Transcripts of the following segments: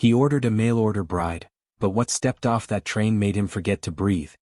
He ordered a mail-order bride, but what stepped off that train made him forget to breathe.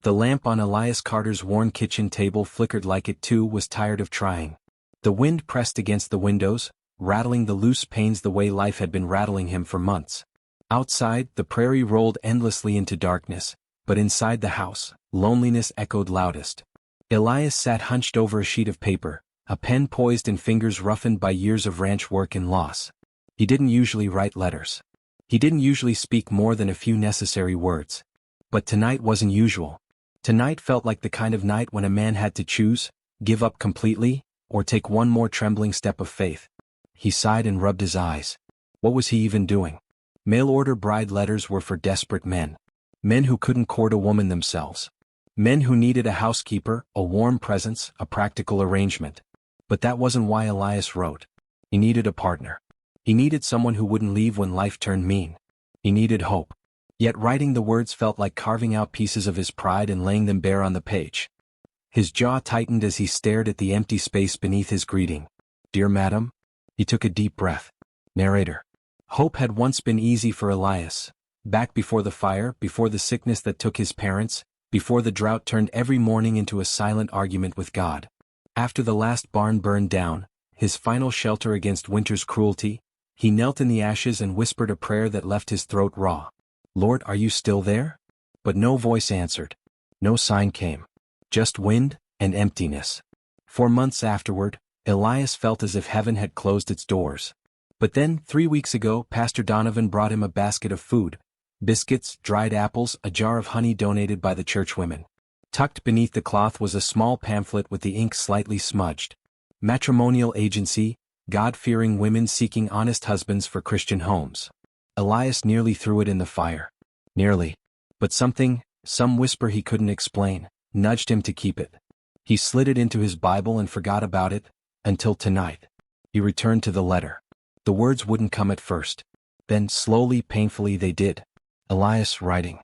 The lamp on Elias Carter's worn kitchen table flickered like it too was tired of trying. The wind pressed against the windows, rattling the loose panes the way life had been rattling him for months. Outside, the prairie rolled endlessly into darkness, but inside the house, loneliness echoed loudest. Elias sat hunched over a sheet of paper, a pen poised in fingers roughened by years of ranch work and loss. He didn't usually write letters. He didn't usually speak more than a few necessary words. But tonight wasn't usual. Tonight felt like the kind of night when a man had to choose, give up completely, or take one more trembling step of faith. He sighed and rubbed his eyes. What was he even doing? Mail-order bride letters were for desperate men. Men who couldn't court a woman themselves. Men who needed a housekeeper, a warm presence, a practical arrangement. But that wasn't why Elias wrote. He needed a partner. He needed someone who wouldn't leave when life turned mean. He needed hope. Yet writing the words felt like carving out pieces of his pride and laying them bare on the page. His jaw tightened as he stared at the empty space beneath his greeting. Dear Madam? He took a deep breath. Narrator. Hope had once been easy for Elias. Back before the fire, before the sickness that took his parents, before the drought turned every morning into a silent argument with God. After the last barn burned down, his final shelter against winter's cruelty, he knelt in the ashes and whispered a prayer that left his throat raw. Lord, are you still there? But no voice answered. No sign came. Just wind and emptiness. For months afterward, Elias felt as if heaven had closed its doors. But then, 3 weeks ago, Pastor Donovan brought him a basket of food. Biscuits, dried apples, a jar of honey donated by the churchwomen. Tucked beneath the cloth was a small pamphlet with the ink slightly smudged. Matrimonial Agency, God-fearing women seeking honest husbands for Christian homes. Elias nearly threw it in the fire. Nearly. But some whisper he couldn't explain, nudged him to keep it. He slid it into his Bible and forgot about it, until tonight. He returned to the letter. The words wouldn't come at first. Then, slowly, painfully they did. Elias writing.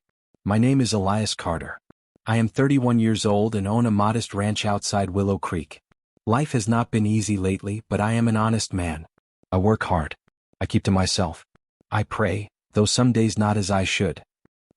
My name is Elias Carter. I am 31 years old and own a modest ranch outside Willow Creek. Life has not been easy lately, but I am an honest man. I work hard. I keep to myself. I pray, though some days not as I should.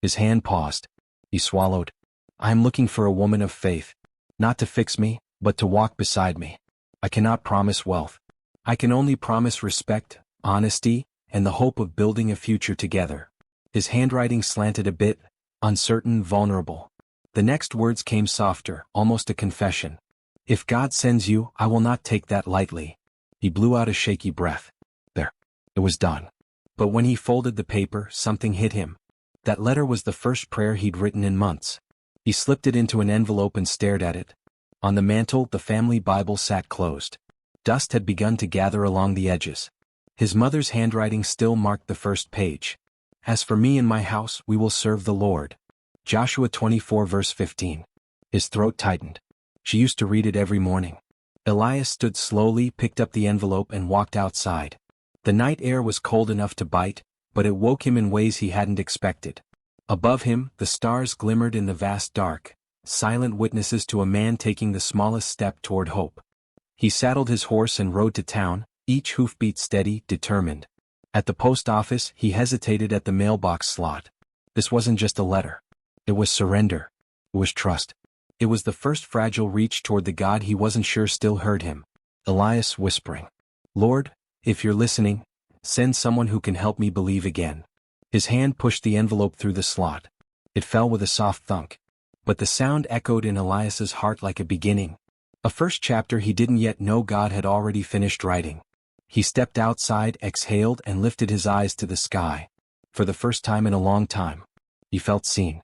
His hand paused. He swallowed. I am looking for a woman of faith. Not to fix me, but to walk beside me. I cannot promise wealth. I can only promise respect, honesty, and the hope of building a future together. His handwriting slanted a bit, uncertain, vulnerable. The next words came softer, almost a confession. If God sends you, I will not take that lightly. He blew out a shaky breath. There. It was done. But when he folded the paper, something hit him. That letter was the first prayer he'd written in months. He slipped it into an envelope and stared at it. On the mantel, the family Bible sat closed. Dust had begun to gather along the edges. His mother's handwriting still marked the first page. As for me and my house, we will serve the Lord. Joshua 24 verse 15. His throat tightened. She used to read it every morning. Elias stood slowly, picked up the envelope and walked outside. The night air was cold enough to bite, but it woke him in ways he hadn't expected. Above him, the stars glimmered in the vast dark, silent witnesses to a man taking the smallest step toward hope. He saddled his horse and rode to town, each hoofbeat steady, determined. At the post office, he hesitated at the mailbox slot. This wasn't just a letter. It was surrender. It was trust. It was the first fragile reach toward the God he wasn't sure still heard him. Elias whispering, Lord, if you're listening, send someone who can help me believe again. His hand pushed the envelope through the slot. It fell with a soft thunk. But the sound echoed in Elias's heart like a beginning. A first chapter he didn't yet know God had already finished writing. He stepped outside, exhaled, and lifted his eyes to the sky. For the first time in a long time, he felt seen.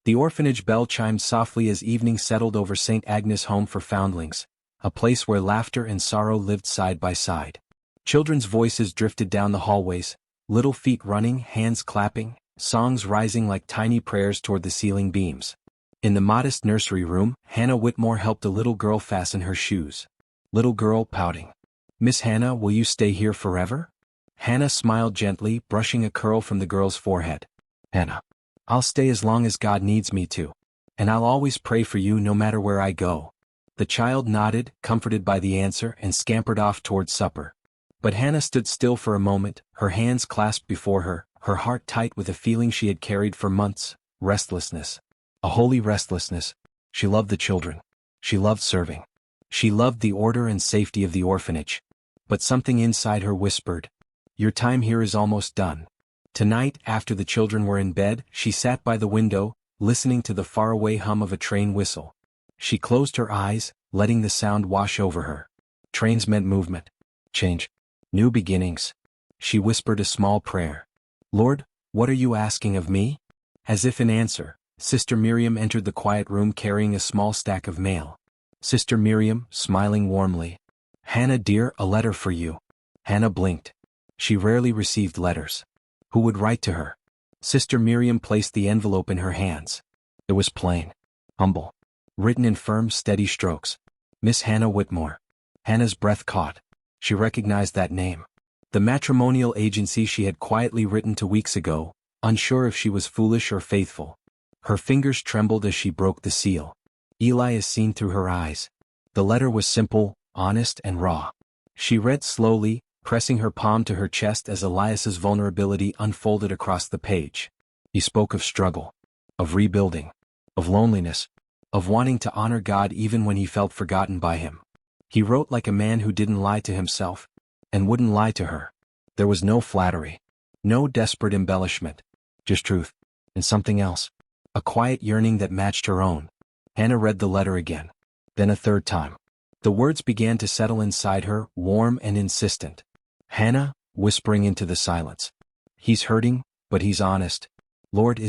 The orphanage bell chimed softly as evening settled over St. Agnes' home for foundlings, a place where laughter and sorrow lived side by side. Children's voices drifted down the hallways, little feet running, hands clapping, songs rising like tiny prayers toward the ceiling beams. In the modest nursery room, Hannah Whitmore helped a little girl fasten her shoes. Little girl pouting. Miss Hannah, will you stay here forever? Hannah smiled gently, brushing a curl from the girl's forehead. Hannah. I'll stay as long as God needs me to. And I'll always pray for you no matter where I go. The child nodded, comforted by the answer, and scampered off toward supper. But Hannah stood still for a moment, her hands clasped before her, her heart tight with a feeling she had carried for months, restlessness. A holy restlessness. She loved the children. She loved serving. She loved the order and safety of the orphanage. But something inside her whispered, "Your time here is almost done." Tonight, after the children were in bed, she sat by the window, listening to the faraway hum of a train whistle. She closed her eyes, letting the sound wash over her. Trains meant movement, change, new beginnings. She whispered a small prayer. "Lord, what are you asking of me?" As if in answer, Sister Miriam entered the quiet room carrying a small stack of mail. Sister Miriam, smiling warmly. "Hannah dear, a letter for you." Hannah blinked. She rarely received letters. Who would write to her? Sister Miriam placed the envelope in her hands. It was plain, humble, written in firm, steady strokes. Miss Hannah Whitmore. Hannah's breath caught. She recognized that name. The matrimonial agency she had quietly written to weeks ago, unsure if she was foolish or faithful. Her fingers trembled as she broke the seal. Elias seen through her eyes. The letter was simple, honest and raw. She read slowly, pressing her palm to her chest as Elias's vulnerability unfolded across the page. He spoke of struggle, of rebuilding, of loneliness, of wanting to honor God even when he felt forgotten by him. He wrote like a man who didn't lie to himself, and wouldn't lie to her. There was no flattery, no desperate embellishment, just truth, and something else, a quiet yearning that matched her own. Hannah read the letter again, then a third time. The words began to settle inside her, warm and insistent. Hannah, whispering into the silence. "He's hurting, but he's honest. Lord,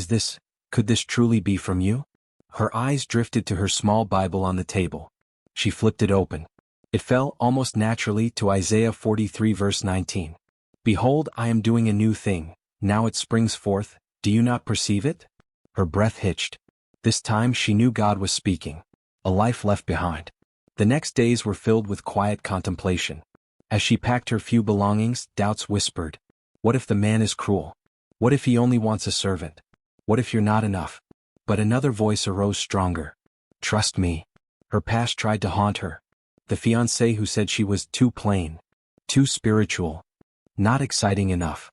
could this truly be from you?" Her eyes drifted to her small Bible on the table. She flipped it open. It fell almost naturally to Isaiah 43 verse 19. "Behold, I am doing a new thing, now it springs forth, do you not perceive it?" Her breath hitched. This time she knew God was speaking. A life left behind. The next days were filled with quiet contemplation. As she packed her few belongings, doubts whispered. What if the man is cruel? What if he only wants a servant? What if you're not enough? But another voice arose stronger. Trust me. Her past tried to haunt her. The fiancé who said she was too plain, too spiritual, not exciting enough.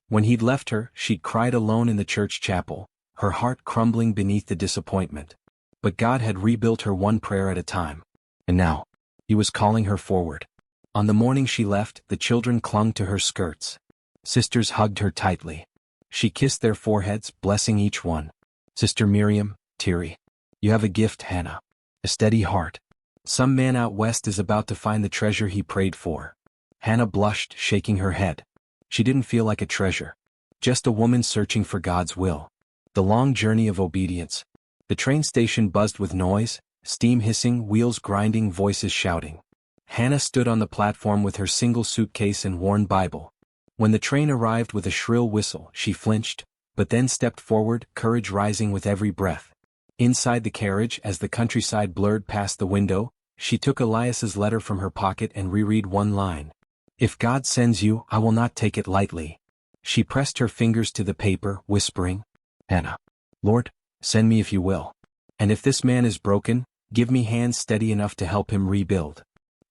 When he'd left her, she'd cried alone in the church chapel, her heart crumbling beneath the disappointment. But God had rebuilt her one prayer at a time. And now, he was calling her forward. On the morning she left, the children clung to her skirts. Sisters hugged her tightly. She kissed their foreheads, blessing each one. Sister Miriam, teary. You have a gift, Hannah. A steady heart. Some man out west is about to find the treasure he prayed for. Hannah blushed, shaking her head. She didn't feel like a treasure. Just a woman searching for God's will. The long journey of obedience. The train station buzzed with noise, steam hissing, wheels grinding, voices shouting. Hannah stood on the platform with her single suitcase and worn Bible. When the train arrived with a shrill whistle, she flinched, but then stepped forward, courage rising with every breath. Inside the carriage, as the countryside blurred past the window, she took Elias's letter from her pocket and reread one line. If God sends you, I will not take it lightly. She pressed her fingers to the paper, whispering, Hannah, Lord, send me if you will. And if this man is broken, give me hands steady enough to help him rebuild.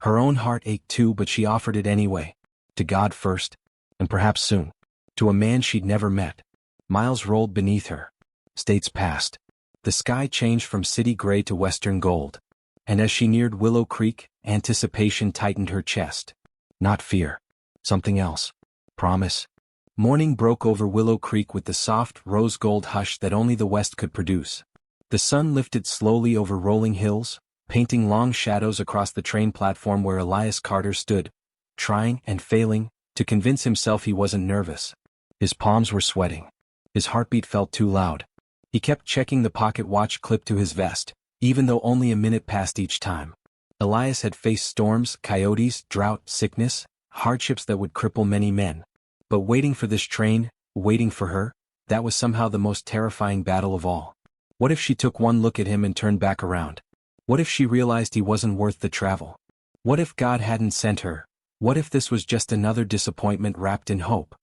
Her own heart ached too, but she offered it anyway. To God first, and perhaps soon, to a man she'd never met. Miles rolled beneath her. States passed. The sky changed from city gray to western gold. And as she neared Willow Creek, anticipation tightened her chest. Not fear. Something else. Promise. Morning broke over Willow Creek with the soft, rose-gold hush that only the west could produce. The sun lifted slowly over rolling hills, painting long shadows across the train platform where Elias Carter stood, trying and failing to convince himself he wasn't nervous. His palms were sweating. His heartbeat felt too loud. He kept checking the pocket watch clipped to his vest, even though only a minute passed each time. Elias had faced storms, coyotes, drought, sickness, hardships that would cripple many men. But waiting for this train, waiting for her, that was somehow the most terrifying battle of all. What if she took one look at him and turned back around? What if she realized he wasn't worth the travel? What if God hadn't sent her? What if this was just another disappointment wrapped in hope?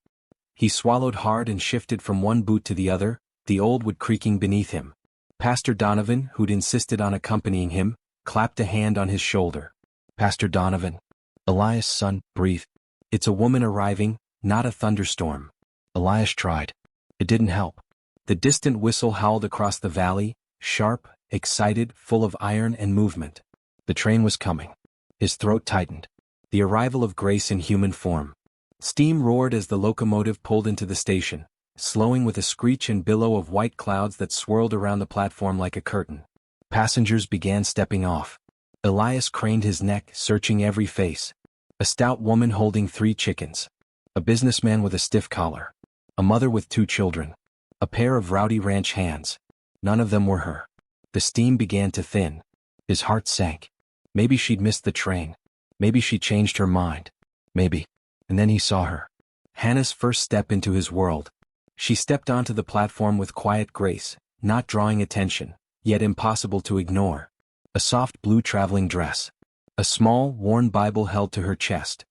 He swallowed hard and shifted from one boot to the other, the old wood creaking beneath him. Pastor Donovan, who'd insisted on accompanying him, clapped a hand on his shoulder. Pastor Donovan. Elias' son, breathe. It's a woman arriving, not a thunderstorm. Elias tried. It didn't help. The distant whistle howled across the valley, sharp, excited, full of iron and movement. The train was coming. His throat tightened. The arrival of grace in human form. Steam roared as the locomotive pulled into the station, slowing with a screech and billow of white clouds that swirled around the platform like a curtain. Passengers began stepping off. Elias craned his neck, searching every face. A stout woman holding 3 chickens. A businessman with a stiff collar. A mother with 2 children. A pair of rowdy ranch hands. None of them were her. The steam began to thin. His heart sank. Maybe she'd missed the train. Maybe she changed her mind. Maybe. And then he saw her. Hannah's first step into his world. She stepped onto the platform with quiet grace, not drawing attention, yet impossible to ignore. A soft blue traveling dress. A small, worn Bible held to her chest.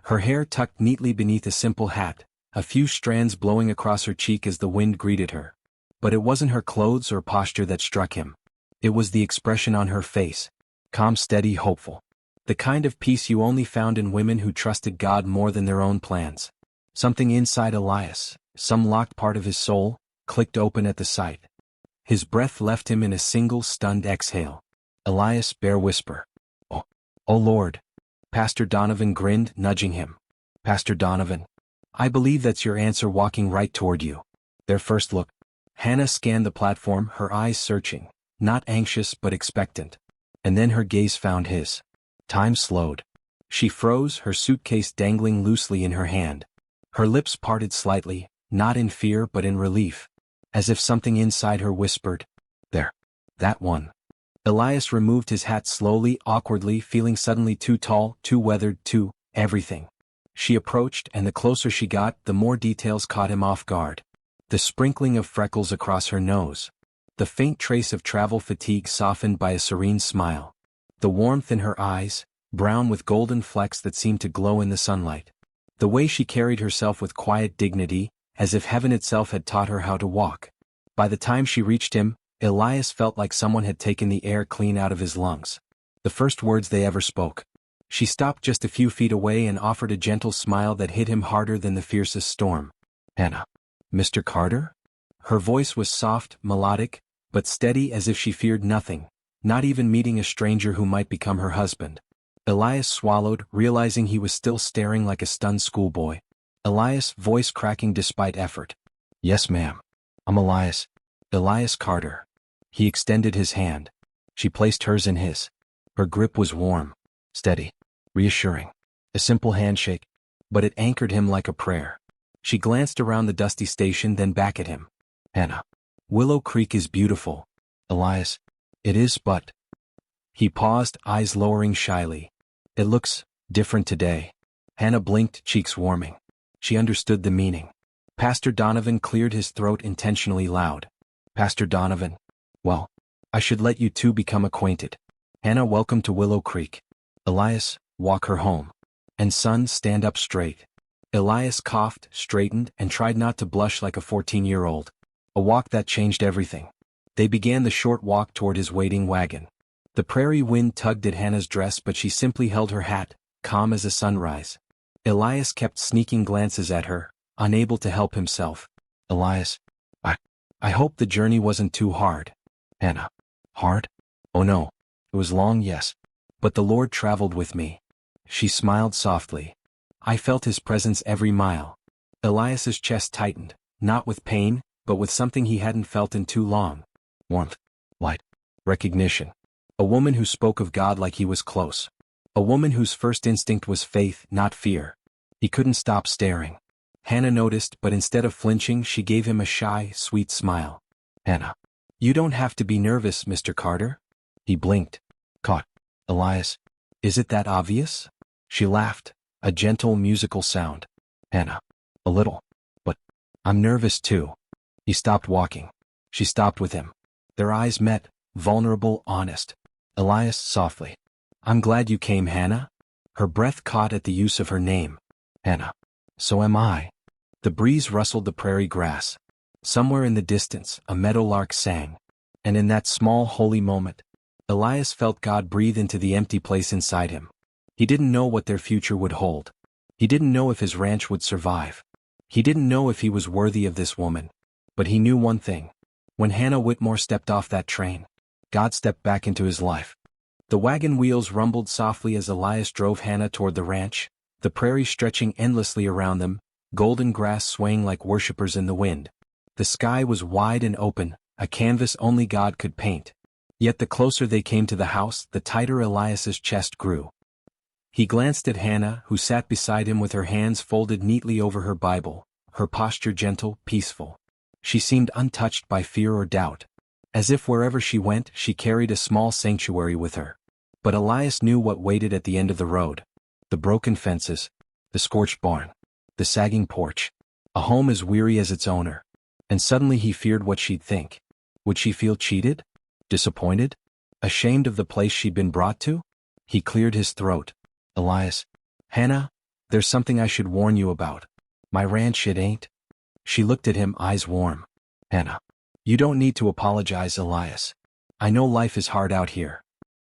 Her hair tucked neatly beneath a simple hat, a few strands blowing across her cheek as the wind greeted her. But it wasn't her clothes or posture that struck him. It was the expression on her face. Calm, steady, hopeful. The kind of peace you only found in women who trusted God more than their own plans. Something inside Elias, some locked part of his soul, clicked open at the sight. His breath left him in a single stunned exhale. Elias' bare whisper. Oh Lord. Pastor Donovan grinned, nudging him. Pastor Donovan. I believe that's your answer walking right toward you. Their first look. Hannah scanned the platform, her eyes searching, not anxious but expectant. And then her gaze found his. Time slowed. She froze, her suitcase dangling loosely in her hand. Her lips parted slightly, not in fear but in relief. As if something inside her whispered, there. That one. Elias removed his hat slowly, awkwardly, feeling suddenly too tall, too weathered, too everything. She approached, and the closer she got, the more details caught him off guard. The sprinkling of freckles across her nose. The faint trace of travel fatigue softened by a serene smile. The warmth in her eyes, brown with golden flecks that seemed to glow in the sunlight. The way she carried herself with quiet dignity, as if heaven itself had taught her how to walk. By the time she reached him, Elias felt like someone had taken the air clean out of his lungs. The first words they ever spoke. She stopped just a few feet away and offered a gentle smile that hit him harder than the fiercest storm. Hannah. Mr. Carter? Her voice was soft, melodic, but steady as if she feared nothing, not even meeting a stranger who might become her husband. Elias swallowed, realizing he was still staring like a stunned schoolboy. Elias' voice cracking despite effort. Yes, ma'am. I'm Elias. Elias Carter. He extended his hand. She placed hers in his. Her grip was warm, steady, reassuring. A simple handshake, but it anchored him like a prayer. She glanced around the dusty station, then back at him. Hannah. Willow Creek is beautiful. Elias. It is, but... He paused, eyes lowering shyly. It looks different today. Hannah blinked, cheeks warming. She understood the meaning. Pastor Donovan cleared his throat intentionally loud. Pastor Donovan. Well, I should let you two become acquainted. Hannah, welcome to Willow Creek. Elias, walk her home. And son, stand up straight. Elias coughed, straightened, and tried not to blush like a 14-year-old. A walk that changed everything. They began the short walk toward his waiting wagon. The prairie wind tugged at Hannah's dress, but she simply held her hat, calm as a sunrise. Elias kept sneaking glances at her, unable to help himself. Elias. I hope the journey wasn't too hard. Hannah. Hard? Oh no. It was long, yes. But the Lord traveled with me. She smiled softly. I felt his presence every mile. Elias's chest tightened, not with pain, but with something he hadn't felt in too long. Warmth. Light. Recognition. A woman who spoke of God like he was close. A woman whose first instinct was faith, not fear. He couldn't stop staring. Hannah noticed, but instead of flinching, she gave him a shy, sweet smile. Hannah. You don't have to be nervous, Mr. Carter. He blinked. Caught. Elias. Is it that obvious? She laughed, a gentle musical sound. Hannah. A little. But I'm nervous too. He stopped walking. She stopped with him. Their eyes met, vulnerable, honest. Elias softly. I'm glad you came, Hannah. Her breath caught at the use of her name. Hannah. So am I. The breeze rustled the prairie grass. Somewhere in the distance, a meadowlark sang. And in that small, holy moment, Elias felt God breathe into the empty place inside him. He didn't know what their future would hold. He didn't know if his ranch would survive. He didn't know if he was worthy of this woman. But he knew one thing. When Hannah Whitmore stepped off that train, God stepped back into his life. The wagon wheels rumbled softly as Elias drove Hannah toward the ranch, the prairie stretching endlessly around them, golden grass swaying like worshippers in the wind. The sky was wide and open, a canvas only God could paint. Yet the closer they came to the house, the tighter Elias's chest grew. He glanced at Hannah, who sat beside him with her hands folded neatly over her Bible, her posture gentle, peaceful. She seemed untouched by fear or doubt. As if wherever she went, she carried a small sanctuary with her. But Elias knew what waited at the end of the road. The broken fences, the scorched barn, the sagging porch. A home as weary as its owner. And suddenly he feared what she'd think. Would she feel cheated? Disappointed? Ashamed of the place she'd been brought to? He cleared his throat. Elias. Hannah, there's something I should warn you about. My ranch, it ain't. She looked at him, eyes warm. Hannah. You don't need to apologize, Elias. I know life is hard out here.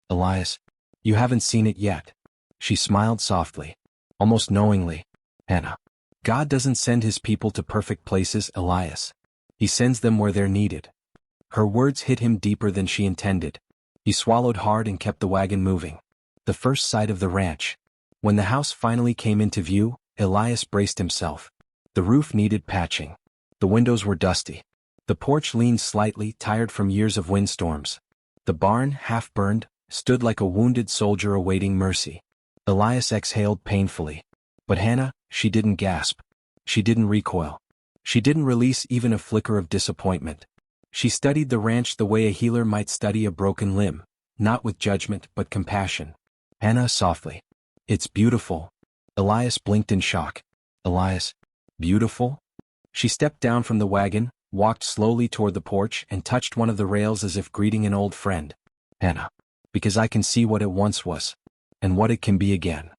Elias. You haven't seen it yet. She smiled softly, almost knowingly. Hannah. God doesn't send his people to perfect places, Elias. He sends them where they're needed. Her words hit him deeper than she intended. He swallowed hard and kept the wagon moving. The first sight of the ranch. When the house finally came into view, Elias braced himself. The roof needed patching. The windows were dusty. The porch leaned slightly, tired from years of windstorms. The barn, half burned, stood like a wounded soldier awaiting mercy. Elias exhaled painfully. But Hannah, she didn't gasp. She didn't recoil. She didn't release even a flicker of disappointment. She studied the ranch the way a healer might study a broken limb, not with judgment but compassion. Hannah, softly. It's beautiful. Elias blinked in shock. Elias. Beautiful? She stepped down from the wagon, walked slowly toward the porch and touched one of the rails as if greeting an old friend. Hannah. Because I can see what it once was. And what it can be again.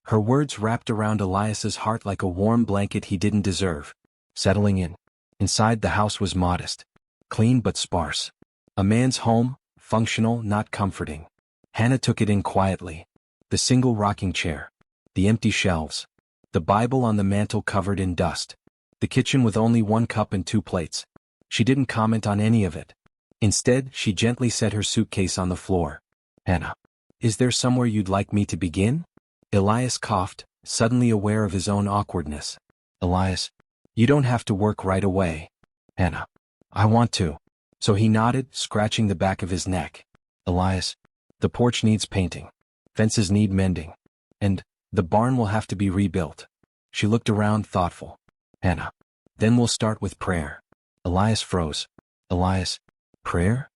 Her words wrapped around Elias's heart like a warm blanket he didn't deserve. Settling in. Inside the house was modest. Clean but sparse. A man's home, functional, not comforting. Hannah took it in quietly. The single rocking chair. The empty shelves. The Bible on the mantel covered in dust. The kitchen with only one cup and two plates. She didn't comment on any of it. Instead, she gently set her suitcase on the floor. Hannah. Is there somewhere you'd like me to begin? Elias coughed, suddenly aware of his own awkwardness. Elias. You don't have to work right away. Hannah. I want to. So he nodded, scratching the back of his neck. Elias. The porch needs painting. Fences need mending. And the barn will have to be rebuilt. She looked around, thoughtful. Hannah. Then we'll start with prayer. Elias froze. Elias. Prayer?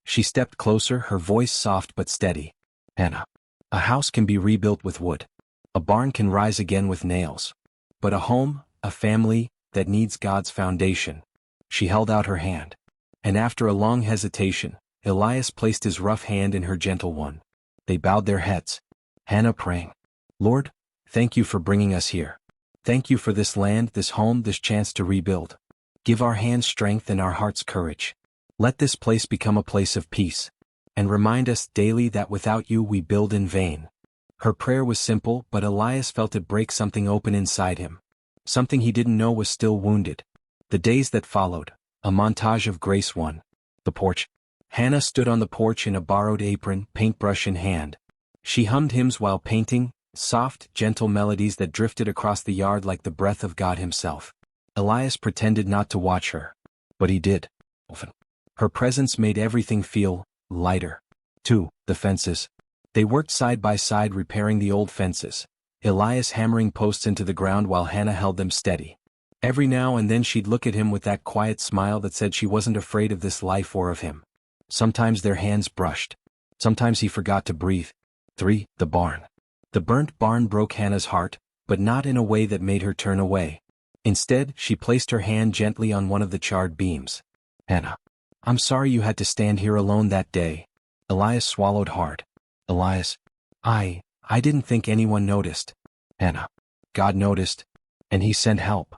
She stepped closer, her voice soft but steady. Hannah. A house can be rebuilt with wood. A barn can rise again with nails. But a home, a family, that needs God's foundation. She held out her hand. And after a long hesitation, Elias placed his rough hand in her gentle one. They bowed their heads. Hannah praying. Lord, thank you for bringing us here. Thank you for this land, this home, this chance to rebuild. Give our hands strength and our hearts courage. Let this place become a place of peace. And remind us daily that without you we build in vain. Her prayer was simple, but Elias felt it break something open inside him. Something he didn't know was still wounded. The days that followed, a montage of grace won. The porch. Hannah stood on the porch in a borrowed apron, paintbrush in hand. She hummed hymns while painting, soft, gentle melodies that drifted across the yard like the breath of God himself. Elias pretended not to watch her. But he did. Often. Her presence made everything feel lighter. 2. The fences. They worked side by side repairing the old fences. Elias hammering posts into the ground while Hannah held them steady. Every now and then she'd look at him with that quiet smile that said she wasn't afraid of this life or of him. Sometimes their hands brushed. Sometimes he forgot to breathe. 3. The barn. The burnt barn broke Hannah's heart, but not in a way that made her turn away. Instead, she placed her hand gently on one of the charred beams. Hannah. I'm sorry you had to stand here alone that day. Elias swallowed hard. Elias. I didn't think anyone noticed. Hannah. God noticed. And he sent help.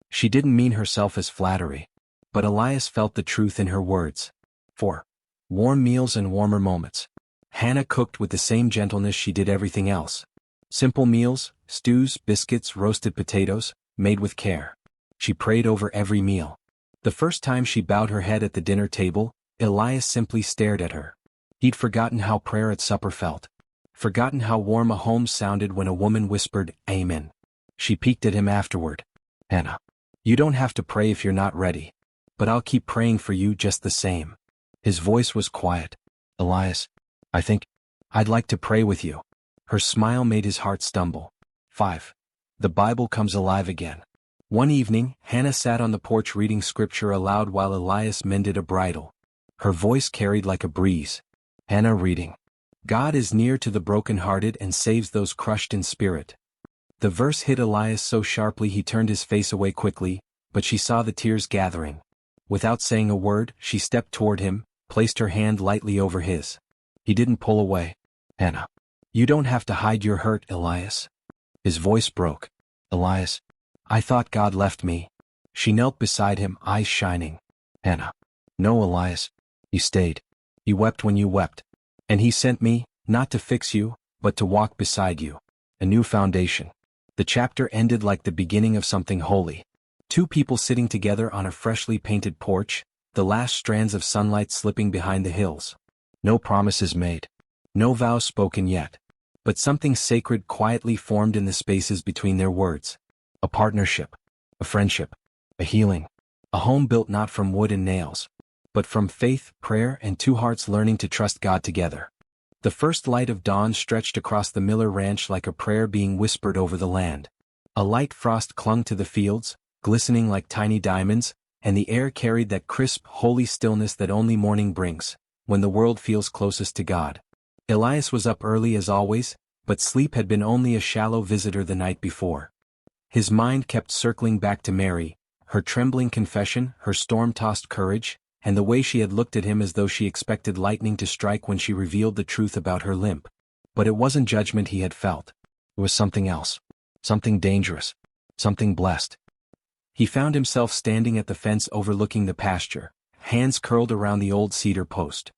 She didn't mean herself as flattery. But Elias felt the truth in her words. 4. Warm meals and warmer moments. Hannah cooked with the same gentleness she did everything else. Simple meals, stews, biscuits, roasted potatoes, made with care. She prayed over every meal. The first time she bowed her head at the dinner table, Elias simply stared at her. He'd forgotten how prayer at supper felt. Forgotten how warm a home sounded when a woman whispered, "Amen." She peeked at him afterward. "Hannah, you don't have to pray if you're not ready. But I'll keep praying for you just the same." His voice was quiet. "Elias, I think I'd like to pray with you." Her smile made his heart stumble. 5. The Bible comes alive again. One evening, Hannah sat on the porch reading scripture aloud while Elias mended a bridle. Her voice carried like a breeze. Hannah reading, "God is near to the brokenhearted and saves those crushed in spirit." The verse hit Elias so sharply he turned his face away quickly, but she saw the tears gathering. Without saying a word, she stepped toward him, placed her hand lightly over his. He didn't pull away. "Hannah, you don't have to hide your hurt, Elias." His voice broke. "Elias, I thought God left me." She knelt beside him, eyes shining. "Hannah, no, Elias. He stayed. He wept when you wept. And he sent me, not to fix you, but to walk beside you. A new foundation." The chapter ended like the beginning of something holy. Two people sitting together on a freshly painted porch, the last strands of sunlight slipping behind the hills. No promises made. No vows spoken yet. But something sacred quietly formed in the spaces between their words. A partnership. A friendship. A healing. A home built not from wood and nails, but from faith, prayer, and two hearts learning to trust God together. The first light of dawn stretched across the Miller ranch like a prayer being whispered over the land. A light frost clung to the fields, glistening like tiny diamonds, and the air carried that crisp, holy stillness that only morning brings, when the world feels closest to God. Elias was up early as always, but sleep had been only a shallow visitor the night before. His mind kept circling back to Mary, her trembling confession, her storm-tossed courage, and the way she had looked at him as though she expected lightning to strike when she revealed the truth about her limp. But it wasn't judgment he had felt. It was something else. Something dangerous. Something blessed. He found himself standing at the fence overlooking the pasture, hands curled around the old cedar post.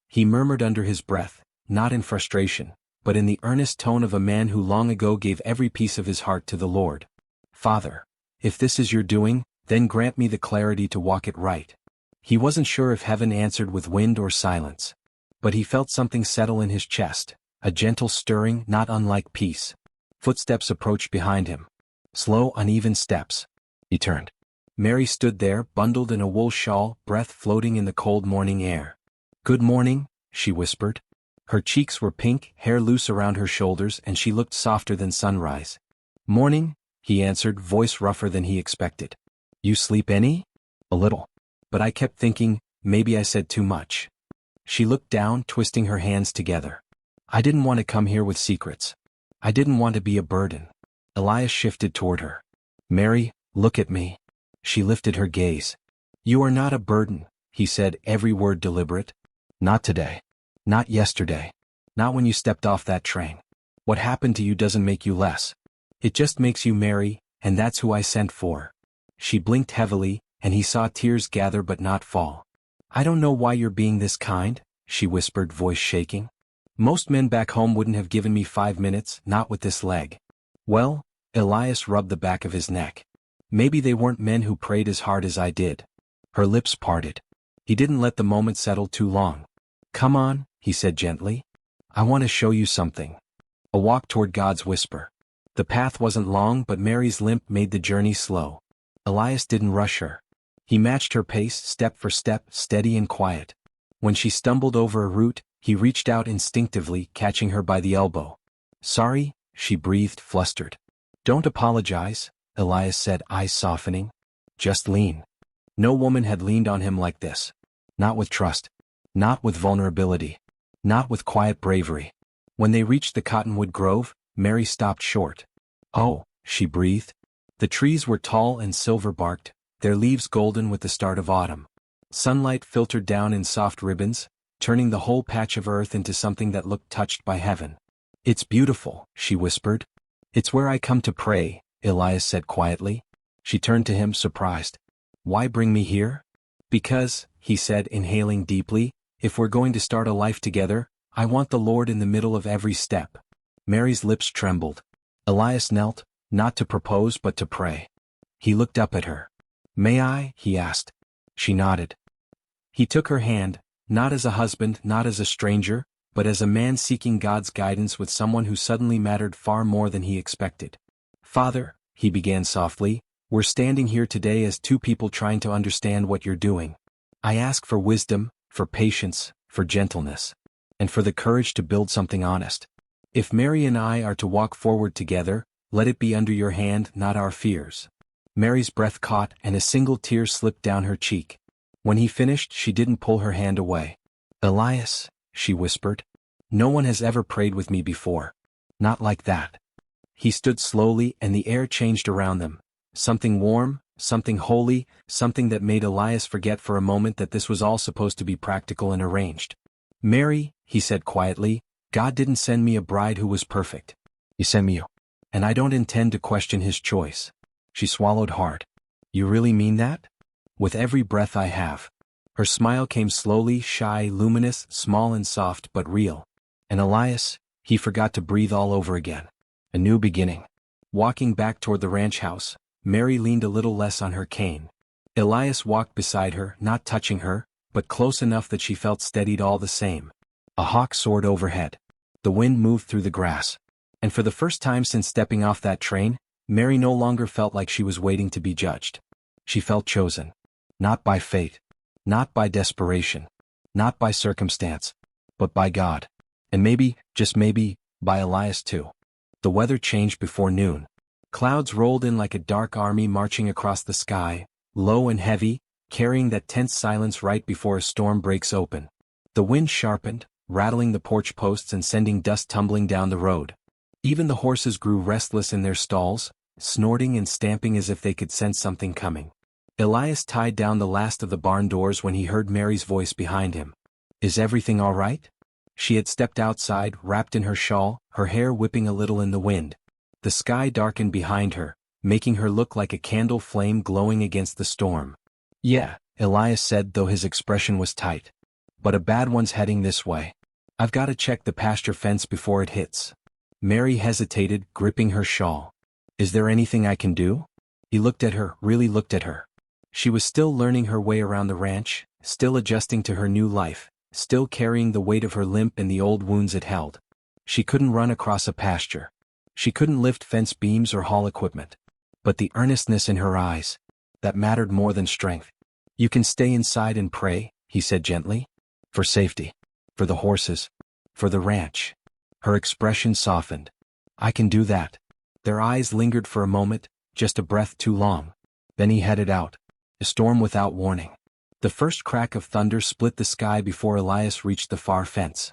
He murmured under his breath, not in frustration, but in the earnest tone of a man who long ago gave every piece of his heart to the Lord. "Father, if this is your doing, then grant me the clarity to walk it right." He wasn't sure if heaven answered with wind or silence. But he felt something settle in his chest, a gentle stirring not unlike peace. Footsteps approached behind him. Slow, uneven steps. He turned. Mary stood there, bundled in a wool shawl, breath floating in the cold morning air. "Good morning," she whispered. Her cheeks were pink, hair loose around her shoulders, and she looked softer than sunrise. "Morning," he answered, voice rougher than he expected. "You sleep any?" "A little. But I kept thinking, maybe I said too much." She looked down, twisting her hands together. "I didn't want to come here with secrets. I didn't want to be a burden." Elias shifted toward her. "Mary, look at me." She lifted her gaze. "You are not a burden," he said, every word deliberate. "Not today. Not yesterday. Not when you stepped off that train. What happened to you doesn't make you less. It just makes you Mary, and that's who I sent for." She blinked heavily, and he saw tears gather but not fall. "I don't know why you're being this kind," she whispered, voice shaking. "Most men back home wouldn't have given me 5 minutes, not with this leg." "Well," Elias rubbed the back of his neck. "Maybe they weren't men who prayed as hard as I did." Her lips parted. He didn't let the moment settle too long. "Come on," he said gently. "I want to show you something." A walk toward God's whisper. The path wasn't long, but Mary's limp made the journey slow. Elias didn't rush her. He matched her pace, step for step, steady and quiet. When she stumbled over a root, he reached out instinctively, catching her by the elbow. "Sorry," she breathed, flustered. "Don't apologize," Elias said, eyes softening. "Just lean." No woman had leaned on him like this. Not with trust. Not with vulnerability. Not with quiet bravery. When they reached the cottonwood grove, Mary stopped short. "Oh," she breathed. The trees were tall and silver-barked, their leaves golden with the start of autumn. Sunlight filtered down in soft ribbons, turning the whole patch of earth into something that looked touched by heaven. "It's beautiful," she whispered. "It's where I come to pray," Elias said quietly. She turned to him, surprised. "Why bring me here?" "Because," he said, inhaling deeply, "if we're going to start a life together, I want the Lord in the middle of every step." Mary's lips trembled. Elias knelt, not to propose but to pray. He looked up at her. "May I?" he asked. She nodded. He took her hand, not as a husband, not as a stranger, but as a man seeking God's guidance with someone who suddenly mattered far more than he expected. "Father," he began softly, "we're standing here today as two people trying to understand what you're doing. I ask for wisdom, for patience, for gentleness, and for the courage to build something honest. If Mary and I are to walk forward together, let it be under your hand, not our fears." Mary's breath caught and a single tear slipped down her cheek. When he finished, she didn't pull her hand away. "Elias," she whispered, "no one has ever prayed with me before. Not like that." He stood slowly and the air changed around them. Something warm, something holy, something that made Elias forget for a moment that this was all supposed to be practical and arranged. "Mary," he said quietly, "God didn't send me a bride who was perfect. He sent me you. And I don't intend to question his choice." She swallowed hard. "You really mean that?" "With every breath I have." Her smile came slowly, shy, luminous, small and soft but real. And Elias, he forgot to breathe all over again. A new beginning. Walking back toward the ranch house, Mary leaned a little less on her cane. Elias walked beside her, not touching her, but close enough that she felt steadied all the same. A hawk soared overhead. The wind moved through the grass. And for the first time since stepping off that train, Mary no longer felt like she was waiting to be judged. She felt chosen. Not by fate. Not by desperation. Not by circumstance. But by God. And maybe, just maybe, by Elias too. The weather changed before noon. Clouds rolled in like a dark army marching across the sky, low and heavy, carrying that tense silence right before a storm breaks open. The wind sharpened, rattling the porch posts and sending dust tumbling down the road. Even the horses grew restless in their stalls, snorting and stamping as if they could sense something coming. Elias tied down the last of the barn doors when he heard Mary's voice behind him. "Is everything all right?" She had stepped outside, wrapped in her shawl, her hair whipping a little in the wind. The sky darkened behind her, making her look like a candle flame glowing against the storm. "Yeah," Elias said, though his expression was tight. "But a bad one's heading this way. I've got to check the pasture fence before it hits." Mary hesitated, gripping her shawl. "Is there anything I can do?" He looked at her, really looked at her. She was still learning her way around the ranch, still adjusting to her new life, still carrying the weight of her limp and the old wounds it held. She couldn't run across a pasture. She couldn't lift fence beams or haul equipment. But the earnestness in her eyes, that mattered more than strength. "You can stay inside and pray," he said gently. "For safety. For the horses. For the ranch." Her expression softened. "I can do that." Their eyes lingered for a moment, just a breath too long. Then he headed out. A storm without warning. The first crack of thunder split the sky before Elias reached the far fence.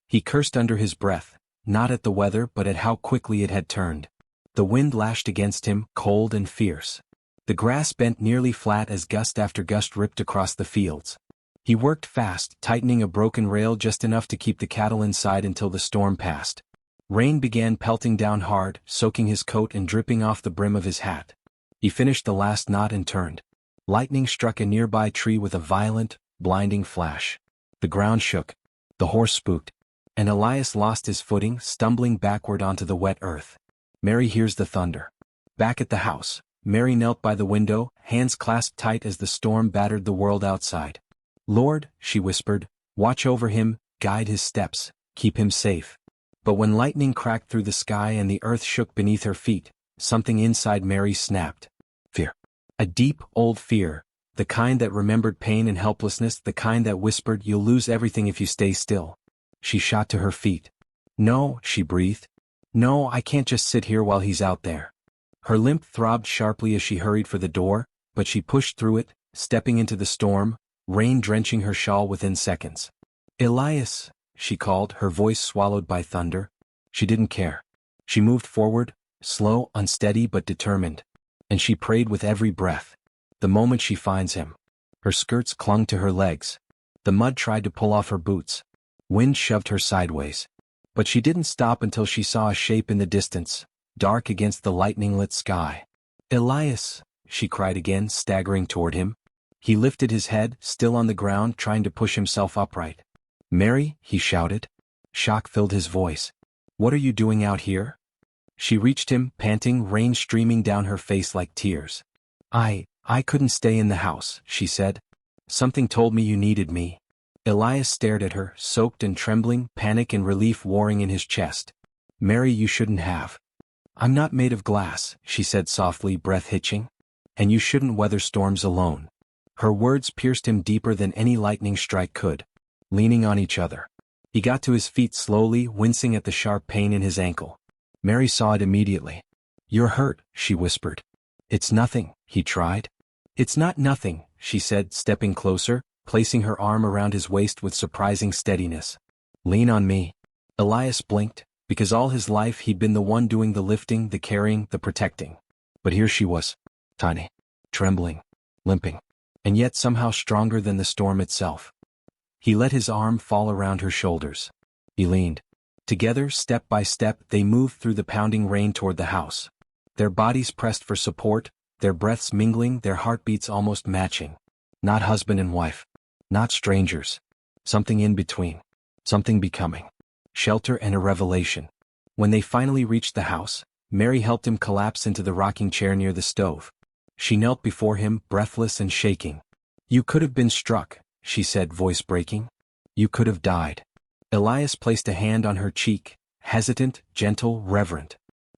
He cursed under his breath, not at the weather but at how quickly it had turned. The wind lashed against him, cold and fierce. The grass bent nearly flat as gust after gust ripped across the fields. He worked fast, tightening a broken rail just enough to keep the cattle inside until the storm passed. Rain began pelting down hard, soaking his coat and dripping off the brim of his hat. He finished the last knot and turned. Lightning struck a nearby tree with a violent, blinding flash. The ground shook. The horse spooked. And Elias lost his footing, stumbling backward onto the wet earth. Mary hears the thunder. Back at the house, Mary knelt by the window, hands clasped tight as the storm battered the world outside. "Lord," she whispered, "watch over him, guide his steps, keep him safe." But when lightning cracked through the sky and the earth shook beneath her feet, something inside Mary snapped. Fear. A deep, old fear, the kind that remembered pain and helplessness, the kind that whispered, "You'll lose everything if you stay still." She shot to her feet. "No," she breathed. "No, I can't just sit here while he's out there." Her limp throbbed sharply as she hurried for the door, but she pushed through it, stepping into the storm, rain drenching her shawl within seconds. "Elias," she called, her voice swallowed by thunder. She didn't care. She moved forward, slow, unsteady but determined. And she prayed with every breath. The moment she finds him. Her skirts clung to her legs. The mud tried to pull off her boots. Wind shoved her sideways. But she didn't stop until she saw a shape in the distance, dark against the lightning-lit sky. "Elias," she cried again, staggering toward him. He lifted his head, still on the ground, trying to push himself upright. "Mary," he shouted. Shock filled his voice. "What are you doing out here?" She reached him, panting, rain streaming down her face like tears. I couldn't stay in the house," she said. Something told me you needed me. Elias stared at her, soaked and trembling, panic and relief warring in his chest. Mary, you shouldn't have. I'm not made of glass, she said softly, breath hitching. And you shouldn't weather storms alone. Her words pierced him deeper than any lightning strike could. Leaning on each other, he got to his feet slowly, wincing at the sharp pain in his ankle. Mary saw it immediately. You're hurt, she whispered. It's nothing, he tried. It's not nothing, she said, stepping closer, placing her arm around his waist with surprising steadiness. Lean on me. Elias blinked, because all his life he'd been the one doing the lifting, the carrying, the protecting. But here she was, tiny, trembling, limping, and yet somehow stronger than the storm itself. He let his arm fall around her shoulders. He leaned. Together, step by step, they moved through the pounding rain toward the house. Their bodies pressed for support, their breaths mingling, their heartbeats almost matching. Not husband and wife. Not strangers. Something in between. Something becoming. Shelter and a revelation. When they finally reached the house, Mary helped him collapse into the rocking chair near the stove. She knelt before him, breathless and shaking. You could have been struck, she said, voice breaking. You could have died. Elias placed a hand on her cheek, hesitant, gentle, reverent.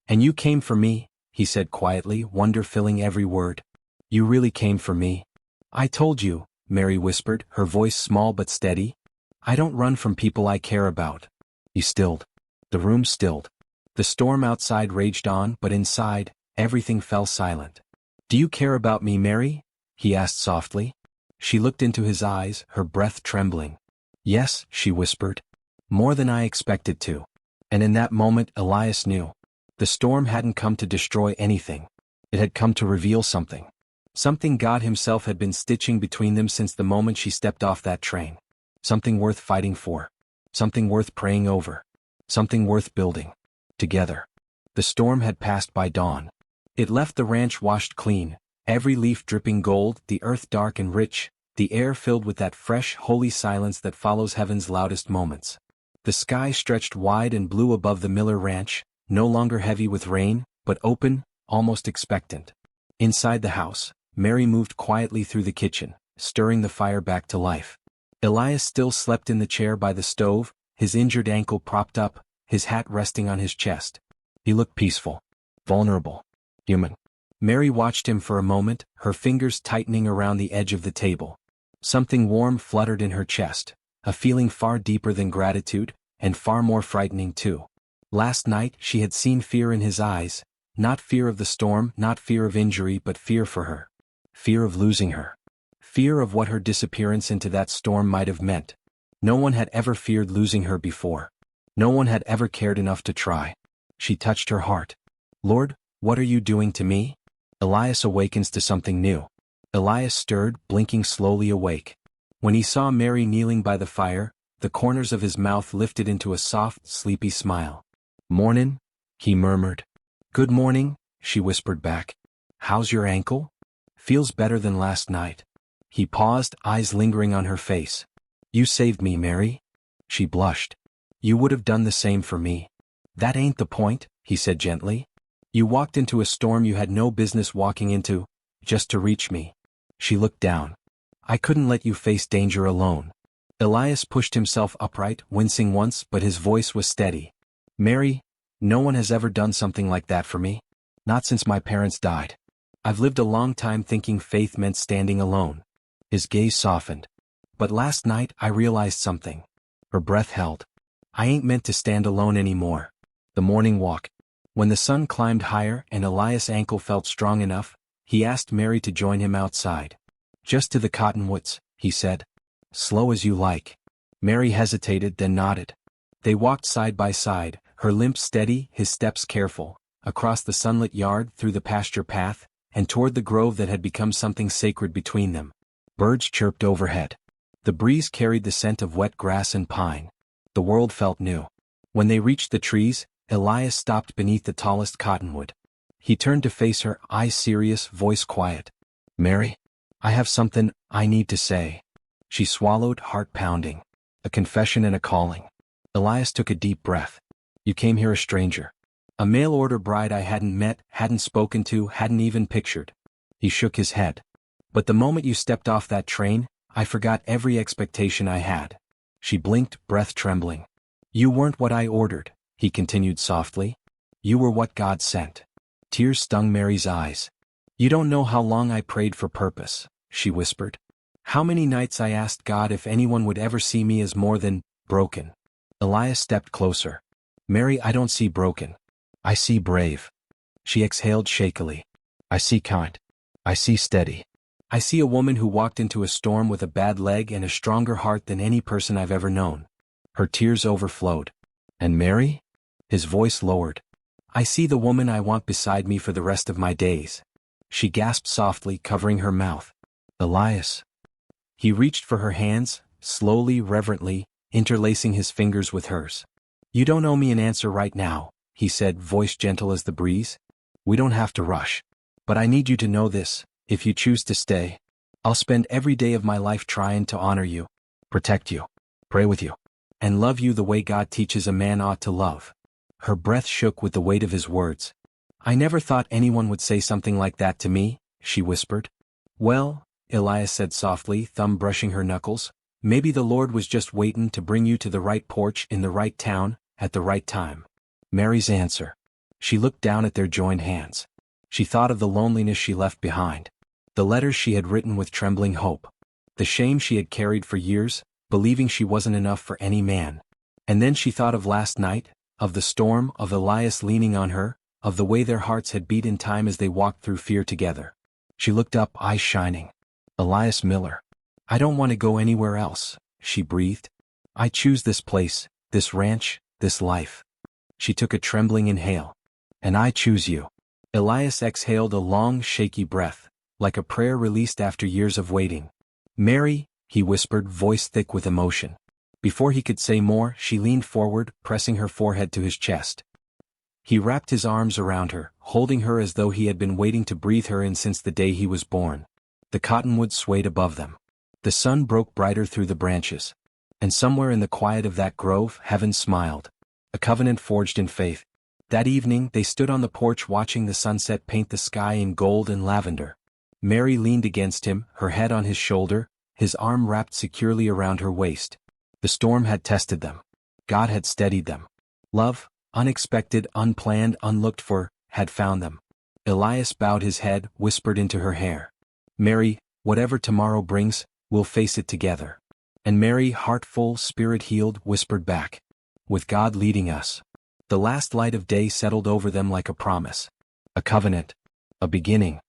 And you came for me, he said quietly, wonder filling every word. You really came for me. I told you, Mary whispered, her voice small but steady. I don't run from people I care about. He stilled. The room stilled. The storm outside raged on, but inside, everything fell silent. Do you care about me, Mary? He asked softly. She looked into his eyes, her breath trembling. Yes, she whispered. More than I expected to. And in that moment, Elias knew. The storm hadn't come to destroy anything. It had come to reveal something. Something God himself had been stitching between them since the moment she stepped off that train. Something worth fighting for. Something worth praying over. Something worth building. Together. The storm had passed by dawn. It left the ranch washed clean, every leaf dripping gold, the earth dark and rich, the air filled with that fresh, holy silence that follows heaven's loudest moments. The sky stretched wide and blue above the Miller ranch, no longer heavy with rain, but open, almost expectant. Inside the house, Mary moved quietly through the kitchen, stirring the fire back to life. Elias still slept in the chair by the stove, his injured ankle propped up, his hat resting on his chest. He looked peaceful, vulnerable, human. Mary watched him for a moment, her fingers tightening around the edge of the table. Something warm fluttered in her chest, a feeling far deeper than gratitude, and far more frightening too. Last night she had seen fear in his eyes, not fear of the storm, not fear of injury, but fear for her. Fear of losing her. Fear of what her disappearance into that storm might have meant. No one had ever feared losing her before. No one had ever cared enough to try. She touched her heart. Lord, what are you doing to me? Elias awakens to something new. Elias stirred, blinking slowly awake. When he saw Mary kneeling by the fire, the corners of his mouth lifted into a soft, sleepy smile. Mornin', he murmured. Good morning, she whispered back. How's your ankle? Feels better than last night. He paused, eyes lingering on her face. You saved me, Mary. She blushed. You would have done the same for me. That ain't the point, he said gently. You walked into a storm you had no business walking into, just to reach me. She looked down. I couldn't let you face danger alone. Elias pushed himself upright, wincing once, but his voice was steady. Mary, no one has ever done something like that for me. Not since my parents died. I've lived a long time thinking faith meant standing alone. His gaze softened. But last night I realized something. Her breath held. I ain't meant to stand alone anymore. The morning walk. When the sun climbed higher and Elias' ankle felt strong enough, he asked Mary to join him outside. Just to the cottonwoods, he said. Slow as you like. Mary hesitated, then nodded. They walked side by side, her limp steady, his steps careful, across the sunlit yard, through the pasture path, and toward the grove that had become something sacred between them. Birds chirped overhead. The breeze carried the scent of wet grass and pine. The world felt new. When they reached the trees, Elias stopped beneath the tallest cottonwood. He turned to face her, eyes serious, voice quiet. Mary, I have something I need to say. She swallowed, heart pounding. A confession and a calling. Elias took a deep breath. You came here a stranger. A mail-order bride I hadn't met, hadn't spoken to, hadn't even pictured. He shook his head. But the moment you stepped off that train, I forgot every expectation I had. She blinked, breath trembling. You weren't what I ordered, he continued softly. You were what God sent. Tears stung Mary's eyes. You don't know how long I prayed for purpose, she whispered. How many nights I asked God if anyone would ever see me as more than broken. Elias stepped closer. Mary, I don't see broken. I see brave. She exhaled shakily. I see kind. I see steady. I see a woman who walked into a storm with a bad leg and a stronger heart than any person I've ever known. Her tears overflowed. And Mary? His voice lowered. I see the woman I want beside me for the rest of my days. She gasped softly, covering her mouth. Elias. He reached for her hands, slowly, reverently, interlacing his fingers with hers. You don't owe me an answer right now, he said, voice gentle as the breeze. We don't have to rush. But I need you to know this, if you choose to stay, I'll spend every day of my life trying to honor you, protect you, pray with you, and love you the way God teaches a man ought to love. Her breath shook with the weight of his words. I never thought anyone would say something like that to me, she whispered. Well, Elias said softly, thumb brushing her knuckles, maybe the Lord was just waiting to bring you to the right porch in the right town, at the right time. Mary's answer. She looked down at their joined hands. She thought of the loneliness she left behind. The letters she had written with trembling hope. The shame she had carried for years, believing she wasn't enough for any man. And then she thought of last night, of the storm, of Elias leaning on her, of the way their hearts had beat in time as they walked through fear together. She looked up, eyes shining. Elias Miller. I don't want to go anywhere else, she breathed. I choose this place, this ranch, this life. She took a trembling inhale. And I choose you. Elias exhaled a long, shaky breath, like a prayer released after years of waiting. Mary, he whispered, voice thick with emotion. Before he could say more, she leaned forward, pressing her forehead to his chest. He wrapped his arms around her, holding her as though he had been waiting to breathe her in since the day he was born. The cottonwoods swayed above them. The sun broke brighter through the branches. And somewhere in the quiet of that grove, heaven smiled. A covenant forged in faith. That evening, they stood on the porch watching the sunset paint the sky in gold and lavender. Mary leaned against him, her head on his shoulder, his arm wrapped securely around her waist. The storm had tested them. God had steadied them. Love, unexpected, unplanned, unlooked for, had found them. Elias bowed his head, whispered into her hair. Mary, whatever tomorrow brings, we'll face it together. And Mary, heart full, spirit healed, whispered back. With God leading us. The last light of day settled over them like a promise. A covenant. A beginning.